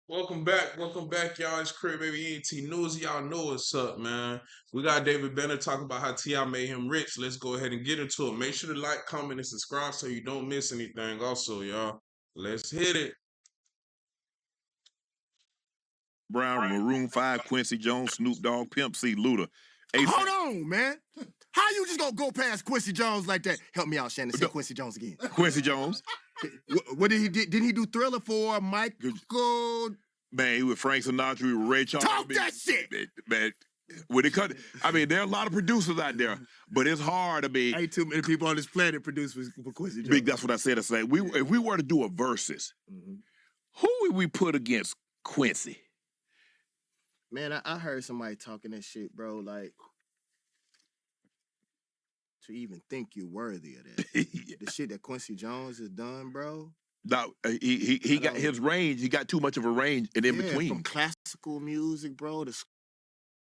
Welcome back, y'all. It's Crib Baby ET News. Y'all know what's up, man. We got David Benner talking about how T.I. made him rich. Let's go ahead and get into it. Make sure to like, comment, and subscribe so you don't miss anything. Also, y'all, let's hit it. Brown, Maroon 5, Quincy Jones, Snoop Dogg, Pimp C, Luda. Hold on, man. How you just gonna go past Quincy Jones like that? Help me out, Shannon. Say No. Quincy Jones again. Quincy Jones. What did he do? Didn't he do Thriller for Michael? Man, he was Frank Sinatra, he was Ray Charles. Talk that shit. Man, when it cut, I mean, there are a lot of producers out there, but it's hard. I mean, Ain't too many people on this planet produce for Quincy Jones. Big, that's what I said. I say, if we were to do a versus, who would we put against Quincy? Man, I heard somebody talking that shit, bro. Like, to even think you're worthy of that. Yeah. The shit that Quincy Jones has done, bro. No, he got his range. He got too much of a range in between. From classical music, bro, to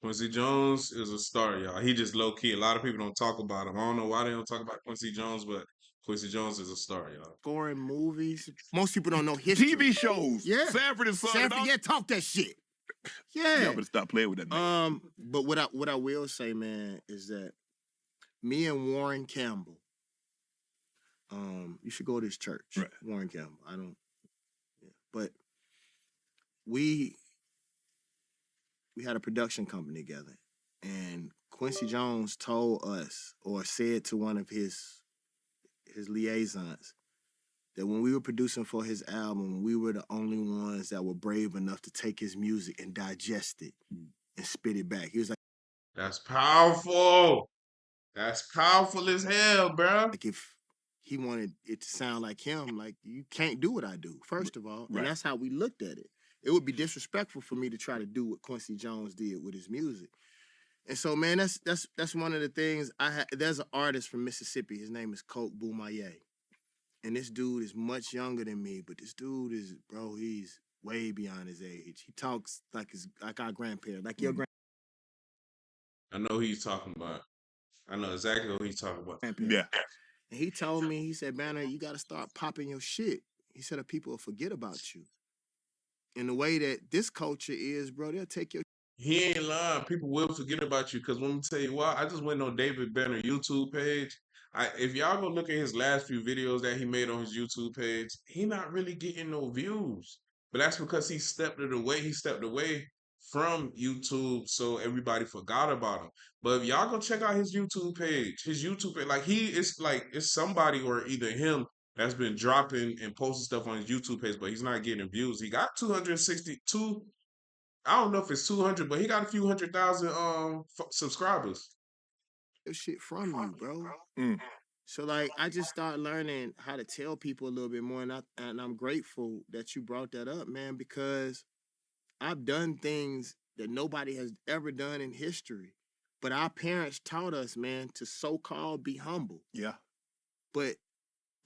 Quincy Jones is a star, y'all. He just low key. A lot of people don't talk about him. I don't know why they don't talk about Quincy Jones, but Quincy Jones is a star, y'all. scoring movies. Most people don't know history. TV shows. Yeah. Sanford and Son. Sanford, yeah, talk that shit. Yeah. Yeah, but stop playing with that name. But what I will say, man, is that me and Warren Campbell, you should go to his church. Right. Warren Campbell. But we had a production company together, and Quincy Jones told us, or said to one of his liaisons, that when we were producing for his album, we were the only ones that were brave enough to take his music and digest it and spit it back. He was like, That's powerful. That's powerful as hell, bro. like, if he wanted it to sound like him, like, you can't do what I do, first of all. Right. And that's how we looked at it. It would be disrespectful for me to try to do what Quincy Jones did with his music. And so, man, that's one of the things there's an artist from Mississippi. His name is Coke Boomaye. And this dude is much younger than me, but this dude is, bro, he's way beyond his age. He talks like our grandparents, like your I know who he's talking about. I know exactly what he's talking about. grandparents. Yeah. And he told me, he said, Banner, you got to start popping your shit. He said, or people will forget about you. In the way that this culture is, bro, they'll take your. He ain't lying. People will forget about you because let me tell you what, I just went on David Benner YouTube page. If y'all go look at his last few videos that he made on his YouTube page, he not really getting no views. But that's because he stepped away. He stepped away from YouTube, so everybody forgot about him. But if y'all go check out his YouTube page, like it's somebody or either him that's been dropping and posting stuff on his YouTube page, but he's not getting views. He got 262. I don't know if it's 200, but he got a few 100,000 subscribers. Your shit from you, bro. Mm. So, like, I just started learning how to tell people a little bit more, and I'm grateful that you brought that up, man, because I've done things that nobody has ever done in history. But our parents taught us, man, to so-called be humble. Yeah. But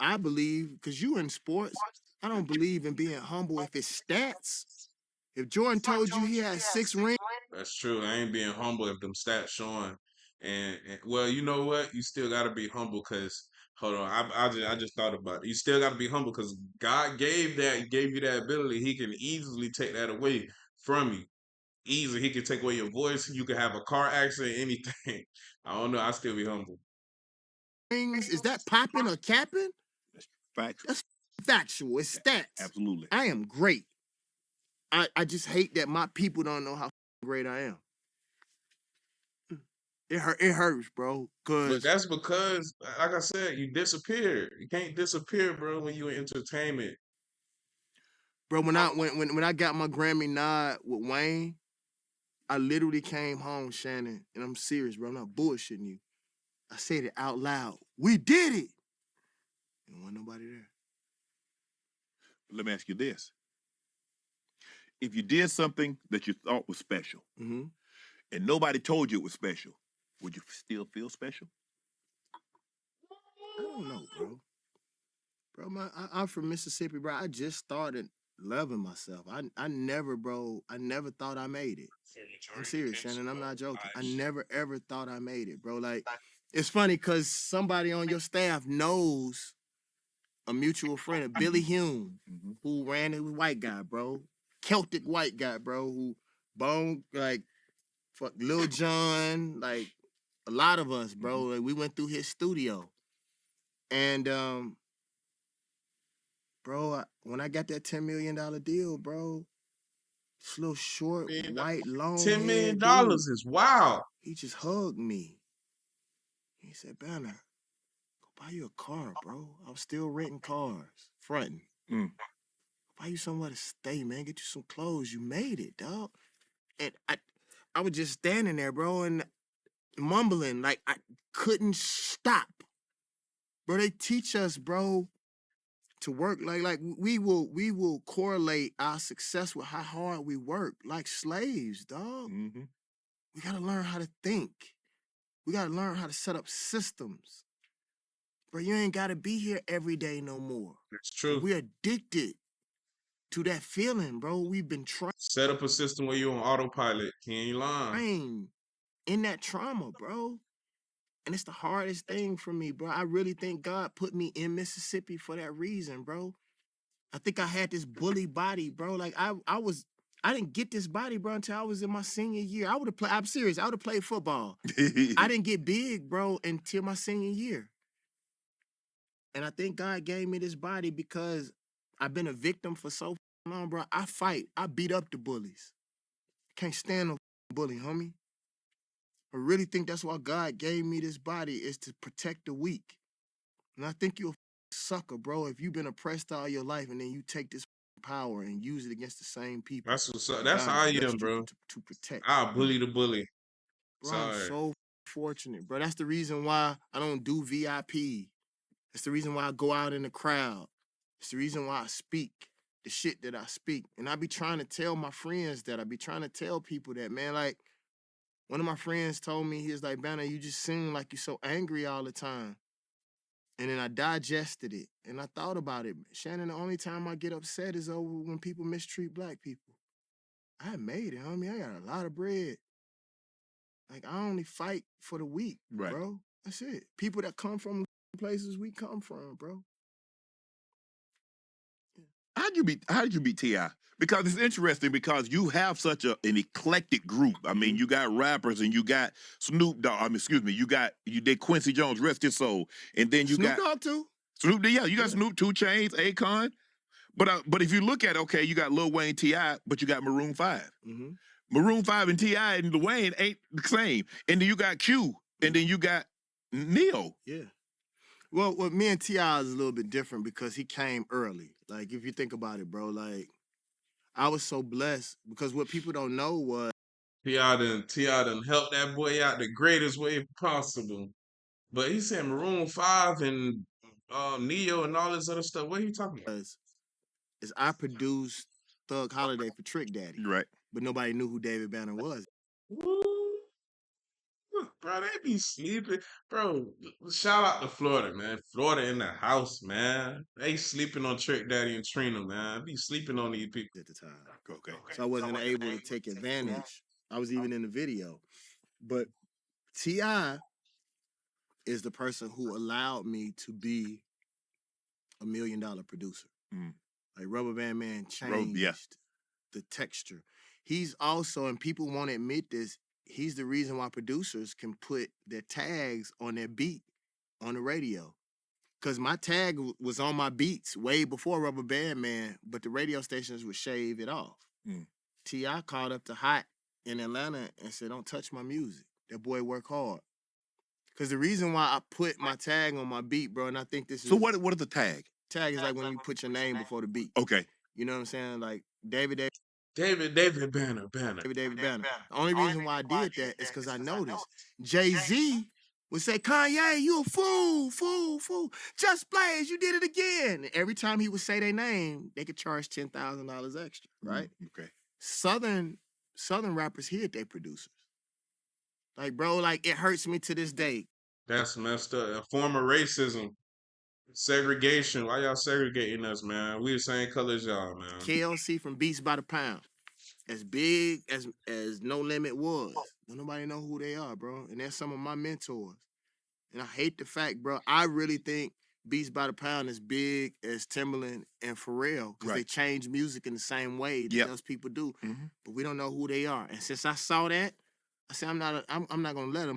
I believe, because you in sports, I don't believe in being humble if it's stats. If Jordan told you he had 6 rings, That's true. I ain't being humble if them stats showing. And well, you know what? You still got to be humble because hold on, I just thought about it. You still got to be humble because God gave you that ability. He can easily take that away from you. Easily, he can take away your voice. You can have a car accident, anything. I don't know. I still be humble. is that popping or capping? Factual. That's factual. It's stats. Absolutely. I am great. I just hate that my people don't know how great I am. It hurts, bro. But that's because, like I said, you disappear. You can't disappear, bro, when you in entertainment. Bro, when I got my Grammy nod with Wayne, I literally came home, Shannon, and I'm serious, bro. I'm not bullshitting you. I said it out loud. We did it. And wasn't nobody there. Let me ask you this. If you did something that you thought was special, and nobody told you it was special, would you still feel special? I don't know, bro. Bro, I'm from Mississippi, bro. I just started loving myself. I never thought I made it. I'm serious, Shannon. I'm not joking. I never, ever thought I made it, bro. Like, it's funny because somebody on your staff knows a mutual friend of Billy Hume, who ran, it was a white guy, bro. Celtic white guy, bro, who bone like fuck Lil Jon, like a lot of us, bro. Like, we went through his studio. And bro, when I got that $10 million deal, bro, this little short, white, long $10 million dude, is wild. he just hugged me. He said, Banner, go buy you a car, bro. I was still renting cars, fronting. Buy you somewhere to stay, man. Get you some clothes. You made it, dog. And I was just standing there, bro, and mumbling like I couldn't stop. Bro, they teach us, bro, to work like we will correlate our success with how hard we work, like slaves, dog. We gotta learn how to think. We gotta learn how to set up systems. Bro, you ain't gotta be here every day no more. That's true. We're addicted to that feeling, bro. We've been set up a system where you're on autopilot. He ain't lying. trained in that trauma, bro. And it's the hardest thing for me, bro. I really think God put me in Mississippi for that reason, bro. I think I had this bully body, bro. Like I didn't get this body, bro, until I was in my senior year. I would have played, I'm serious, I would have played football. I didn't get big, bro, until my senior year. And I think God gave me this body because I've been a victim for so long, bro. I fight. I beat up the bullies. Can't stand no bully, homie. I really think that's why God gave me this body, is to protect the weak. And I think you're a sucker, bro, if you've been oppressed all your life and then you take this power and use it against the same people. That's what's up. That's how I am, bro. To protect. I'll bully the bully. Bro, I'm so fortunate, bro. That's the reason why I don't do VIP. That's the reason why I go out in the crowd. It's the reason why I speak the shit that I speak. And I be trying to tell my friends that. I be trying to tell people that, man, like, one of my friends told me, he was like, Banner, you just seem like you're so angry all the time. And then I digested it, and I thought about it. Shannon, the only time I get upset is over when people mistreat black people. I made it, homie. I got a lot of bread. Like, I only fight for the weak, bro. That's it. People that come from places we come from, bro. How did you beat T.I.? Because it's interesting because you have such an eclectic group. I mean, you got rappers and you got Snoop Dogg. I mean, excuse me, you did Quincy Jones, Rest His Soul, and then you Snoop got Dogg too. Snoop. Yeah, you got Snoop, 2 Chainz, Akon. But if you look at, okay, you got Lil Wayne, T.I., but you got Maroon 5. Maroon 5 and T.I. and Lil Wayne ain't the same. And then you got Q, and then you got Neo. Yeah. Well, me and T.I. is a little bit different because he came early. Like, if you think about it, bro, like, I was so blessed because what people don't know was T.I. done helped that boy out the greatest way possible. But he said Maroon 5 and Neo and all this other stuff. What are you talking about? is I produced Thug Holiday for Trick Daddy. Right. But nobody knew who David Banner was. Woo. Bro, they be sleeping. Bro, shout out to Florida, man. Florida in the house, man. They sleeping on Trick Daddy and Trina, man. Be sleeping on these people At the time. Okay. So I wasn't able to take advantage. I was even in the video. But T.I. is the person who allowed me to be $1 million producer. Like Rubber Band Man changed the texture. He's also, and people won't admit this, he's the reason why producers can put their tags on their beat on the radio. Because my tag was on my beats way before Rubber Band Man, but the radio stations would shave it off. T.I. called up to Hart in Atlanta and said, don't touch my music. That boy work hard. Because the reason why I put my tag on my beat, bro, and I think this is... So what is the tag? Tag is like when you put your name before the beat. Okay. You know what I'm saying? Like David Banner. Banner. The only reason why I did that is because I noticed Jay-Z would say, Kanye, you a fool. Just Blaze, you did it again. And every time he would say their name, they could charge $10,000 extra, right? Okay. Southern rappers hid their producers. Like, bro, like, it hurts me to this day. That's messed up. A form of racism. Segregation. Why y'all segregating us, man? We the same color as y'all, man. KLC from Beats by the Pound. As big as No Limit was. Don't nobody know who they are, bro. And they're some of my mentors. And I hate the fact, bro, I really think beats by the pound as big as Timbaland and Pharrell because they change music in the same way that those people do, but we don't know who they are. And since I saw that, I said I'm not gonna let them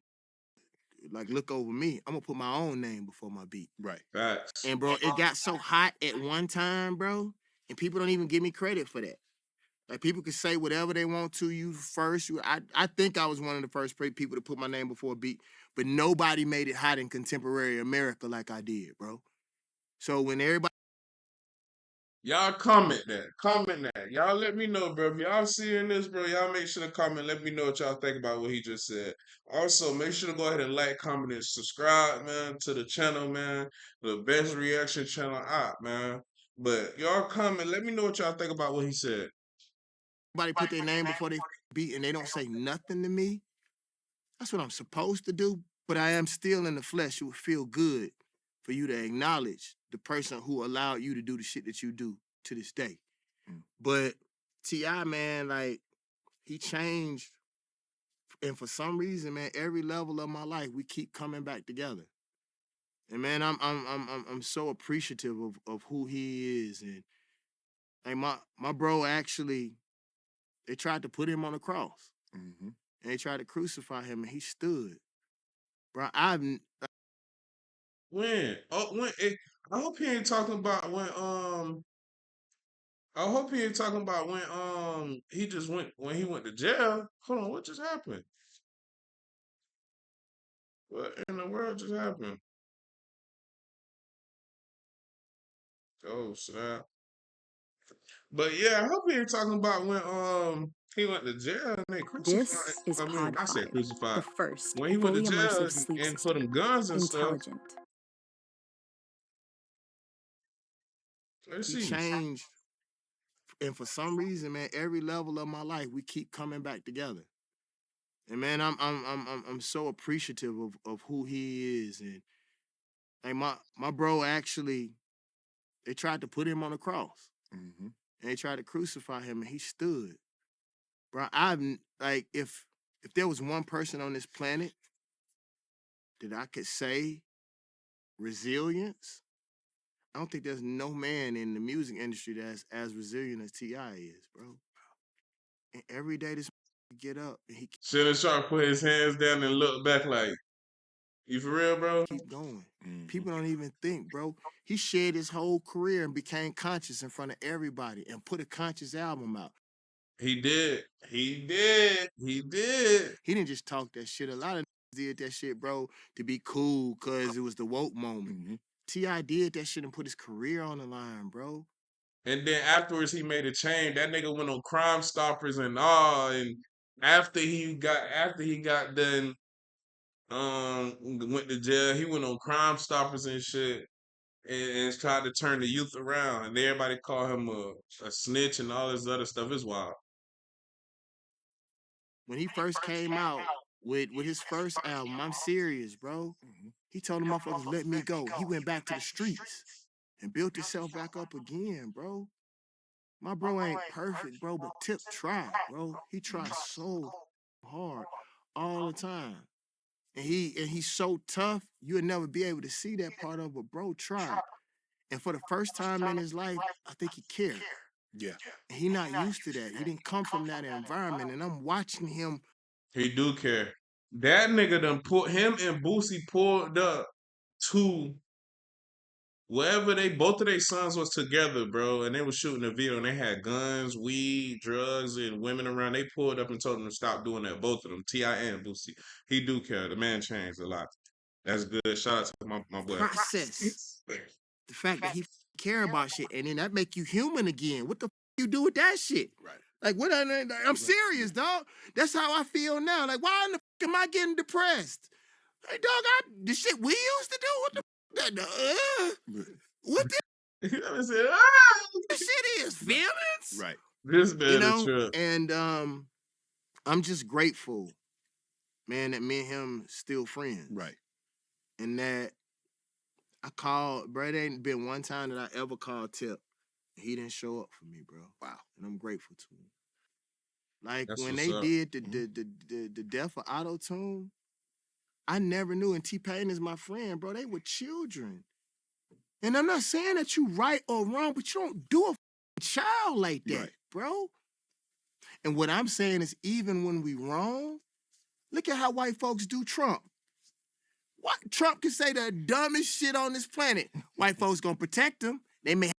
like look over me. I'm gonna put my own name before my beat. Right. Facts. And bro, it got so hot at one time, bro, and people don't even give me credit for that. Like people can say whatever they want to. You first. I think I was one of the first people to put my name before a beat, but nobody made it hot in contemporary America like I did, bro. So when everybody, Y'all comment that. Y'all let me know, bro. If y'all seeing this, bro, y'all make sure to comment. Let me know what y'all think about what he just said. Also, make sure to go ahead and like, comment, and subscribe, man, to the channel, man. The best reaction channel out, man. But y'all comment. Let me know what y'all think about what he said. put their name before they beat and they don't say nothing to me, that's what I'm supposed to do. But I am still in the flesh. It would feel good for you to acknowledge the person who allowed you to do the shit that you do to this day. But T.I., man, like, he changed. And for some reason, man, every level of my life, we keep coming back together. And man, I'm so appreciative of who he is. And like my bro actually, they tried to put him on a cross. And they tried to crucify him, and he stood. Bro, When? Oh, when? I hope he ain't talking about when. I hope he ain't talking about when. He just went when he went to jail. Hold on, what just happened? What in the world just happened? Oh snap! But yeah, I hope he ain't talking about when he went to jail and they crucified. This is I mean, Pod I said 5, crucified. the first When he went to fully jail immersive sleep and for system. them guns and stuff. Intelligent. Let's he see. changed. And for some reason, man, every level of my life, we keep coming back together. And man, I'm so appreciative of who he is. And like my bro actually, they tried to put him on a cross. And they tried to crucify him, and he stood. Bro, like if there was one person on this planet that I could say resilience, I don't think there's no man in the music industry that's as resilient as T.I. is, bro. And every day this get up and he Shannon Sharpe put his hands down and looked back like, "You for real, bro?" keep going. People don't even think, bro. He shared his whole career and became conscious in front of everybody and put a conscious album out. He did. He did. He did. He didn't just talk that shit. A lot of did that shit, bro, to be cool because it was the woke moment. T.I. did that shit and put his career on the line, bro. And then afterwards, he made a change. That nigga went on Crime Stoppers and all. And after he got done, went to jail. He went on Crime Stoppers and shit, and tried to turn the youth around. And everybody called him a snitch and all this other stuff. It's wild. When he first came out with his first album, I'm serious, bro. He told the motherfuckers, let me go. He went back to the streets and built himself back up again, bro. My bro ain't perfect, bro, but Tip tried, bro. He tried so hard all the time. And he's so tough, you'll never be able to see that part of what bro tried. And for the first time in his life, I think he cared. Yeah. And he not used to that. He didn't come from that environment. And I'm watching him. He do care. That nigga done put him and Boosie pulled up to wherever both of their sons was together, bro, and they was shooting a video and they had guns, weed, drugs, and women around. They pulled up and told them to stop doing that. Both of them, T.I. and Boosie. He do care. The man changed a lot. That's good. Shout out to my boy. Process. The fact that he care about shit, and then that make you human again. What the you do with that shit? Right. Like what? I'm serious, dog. That's how I feel now. Like why in the am I getting depressed? Hey, dog, the shit we used to do. What the? What I said, the shit is feelings? Right. This man, You know, trip. and I'm just grateful, man, that me and him still friends. Right. And that I called, bro. It ain't been one time that I ever called Tip. He didn't show up for me, bro. Wow. And I'm grateful to him. Like That's when what's they up. did the death of Auto-Tune, I never knew. And T-Pain is my friend, bro. They were children. And I'm not saying that you right or wrong, but you don't do a child like that, Right. bro. And what I'm saying is, even when we wrong, look at how white folks do Trump. What Trump can say the dumbest shit on this planet. White folks gonna protect him. They may.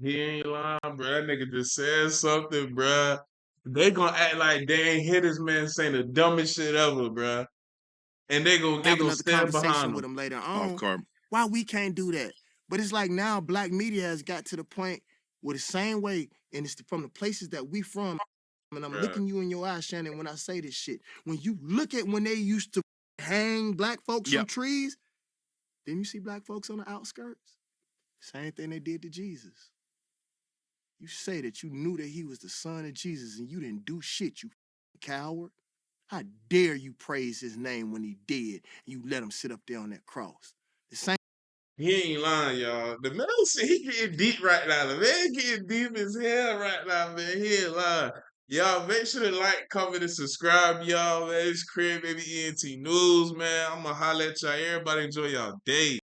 He ain't lying, bro. That nigga just said something, bro. They gonna act like they ain't hear this man saying the dumbest shit ever, bro. And they have go another stand conversation behind with him. him later Off on. carbon. Why we can't do that? But it's like now black media has got to the point where the same way, and it's from the places that we from, and I'm Bruh. looking you in your eyes, Shannon, when I say this shit. When you look at when they used to hang black folks from Yep. trees, then you see black folks on the outskirts. Same thing they did to Jesus. You say that you knew that he was the son of Jesus and you didn't do shit, you coward. How dare you praise his name when he dead and you let him sit up there on that cross? The same. He ain't lying, y'all. The man said he getting deep right now. The man getting deep as hell right now, man. He ain't lying. Y'all make sure to like, comment, and subscribe, y'all, man. It's Crib Baby ENT News, man. I'm gonna holler at y'all. Everybody enjoy y'all day.